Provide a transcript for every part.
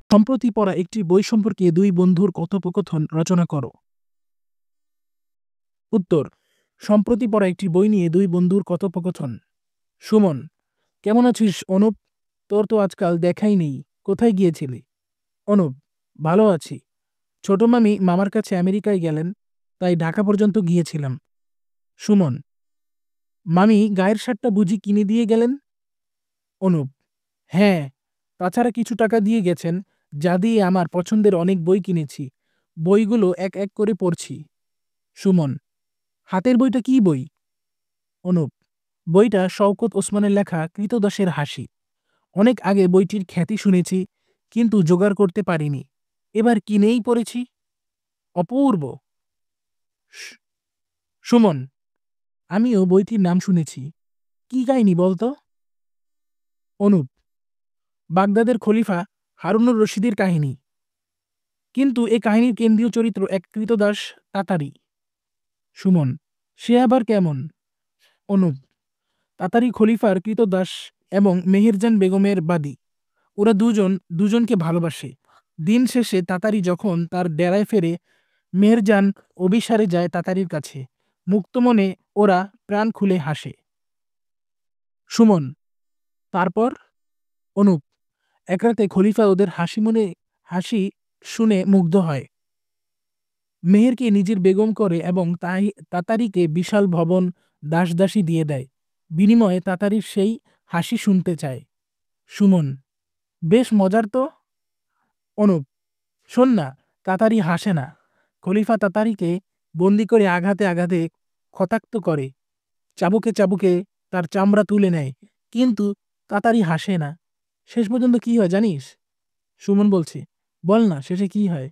সম্প্রতি পড়া একটি বই সম্পর্কে দুই বন্ধুর কথোপকথন রচনা করো। উত্তর: সম্প্রতি পড়া একটি বই নিয়ে দুই বন্ধুর কথোপকথন। সুমন: কেমন আছিস অনুপ? তোর তো আজকাল দেখাই নেই, কোথায় গিয়েছিলি? অনুপ: ভালো আছি। ছোট মামি মামার কাছে আমেরিকায় গেলেন, তাই ঢাকা পর্যন্ত গিয়েছিলাম। সুমন: মামি গায়ের শার্টটা বুঝি কিনে দিয়ে গেলেন? অনুপ: হ্যাঁ, তাছাড়া কিছু টাকা দিয়ে গেছেন, যা দিয়ে আমার পছন্দের অনেক বই কিনেছি। বইগুলো এক এক করে পড়ছি। সুমন: হাতের বইটা কী বই? অনুপ: বইটা শওকত ওসমানের লেখা কৃতদাসের হাসি। অনেক আগে বইটির খ্যাতি শুনেছি, কিন্তু জোগাড় করতে পারিনি। এবার কিনেই পড়েছি। অপূর্ব। সু- সুমন: আমিও বইটির নাম শুনেছি। কি কাহিনী বলতো? অনুপ: বাগদাদের খলিফা হারুনুর রশিদের কাহিনী। কিন্তু এ কাহিনীর কেন্দ্রীয় চরিত্র এক কৃতদাস তাতারি। সুমন: সে আবার কেমন? অনুপ: তাতারি খলিফার কৃতদাস এবং মেহেরজান বেগমের বাদী। ওরা দুজনকে ভালোবাসে। দিন শেষে তাতারি যখন তার ডেরায় ফেরে, মেহেরজান অভিসারে যায় তাতারির কাছে। মুক্তমনে ওরা প্রাণ খুলে হাসে। সুমন: তারপর? অনুপ: এক রাতে খলিফা ওদের হাসি শুনে মুগ্ধ হয়। মেহেরকে নিজের বেগম করে এবং তাতারিকে বিশাল ভবন দাসদাসী দিয়ে দেয়। বিনিময়ে তাতারির সেই হাসি শুনতে চায়। সুমন: বেশ মজার তো। অনুপ: শোন না, তাতারি হাসে না। খলিফা তাতারিকে বন্দি করে আঘাতে আঘাতে ক্ষতাক্ত করে, চাবুকে চাবুকে তার চামড়া তুলে নেয়, কিন্তু তাতারি হাসে না। শেষ পর্যন্ত কি হয় জানিস? সুমন বলছে, বল না, শেষে কি হয়?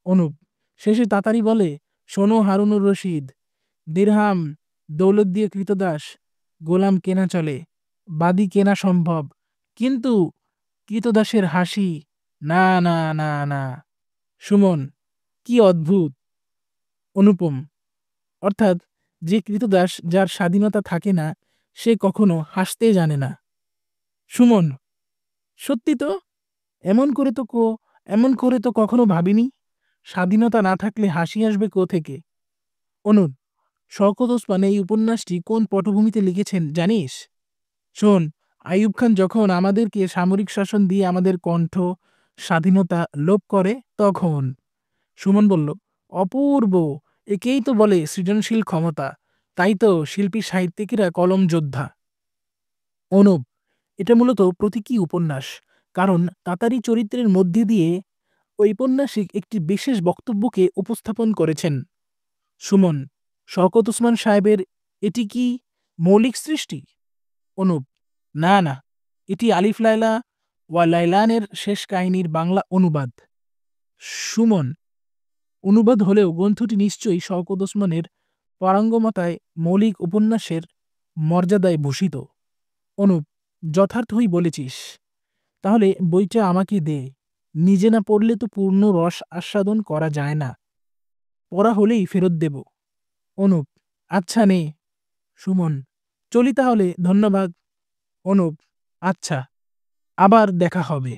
অনুপ: শেষে তাতারি বলে, শোনো হারুনুর রশিদ, দিরহাম দৌলত দিয়ে কৃতদাস গোলাম কেনা চলে, বাদী কেনা সম্ভব, কিন্তু কৃতদাসের হাসি না, না, না, না। সুমন: কি অদ্ভুত। অনুপম: অর্থাৎ যে কৃতদাস, যার স্বাধীনতা থাকে না, সে কখনো হাসতে জানে না। সুমন: সত্যি তো। এমন করে তো এমন করে তো কখনো ভাবিনি। স্বাধীনতা না থাকলে হাসি আসবে থেকে? অনুপ: শওকত ওসমান এই উপন্যাসটি কোন পটভূমিতে লিখেছেন জানিস? শোন, আইয়ুব খান যখন আমাদেরকে সামরিক শাসন দিয়ে আমাদের কণ্ঠ স্বাধীনতা লোপ করে তখন। সুমন বলল, অপূর্ব। একেই তো বলে সৃজনশীল ক্ষমতা। তাই তো শিল্পী সাহিত্যিকেরা কলম যোদ্ধা। অনুপ: এটা মূলত প্রতীকী উপন্যাস, কারণ তাতারি চরিত্রের মধ্যে দিয়ে ঔপন্যাসিক একটি বিশেষ বক্তব্যকে উপস্থাপন করেছেন। সুমন: শওকত ওসমান সাহেবের এটি কি মৌলিক সৃষ্টি? অনুপ: না, না, এটি আলিফ লায়লা ওয়া লায়লানের শেষ কাহিনীর বাংলা অনুবাদ। সুমন: অনুবাদ হলেও গ্রন্থটি নিশ্চয়ই শওকত ওসমানের পারঙ্গমতায় মৌলিক উপন্যাসের মর্যাদায় ভূষিত। অনুপ: যথার্থই বলেছিস। তাহলে বইটা আমাকে দে। নিজে না পড়লে তো পূর্ণ রস আস্বাদন করা যায় না। পড়া হলেই ফেরত দেব। অনুপ: আচ্ছা নে। সুমন: চলি তাহলে, ধন্যবাদ। অনুপ: আচ্ছা, আবার দেখা হবে।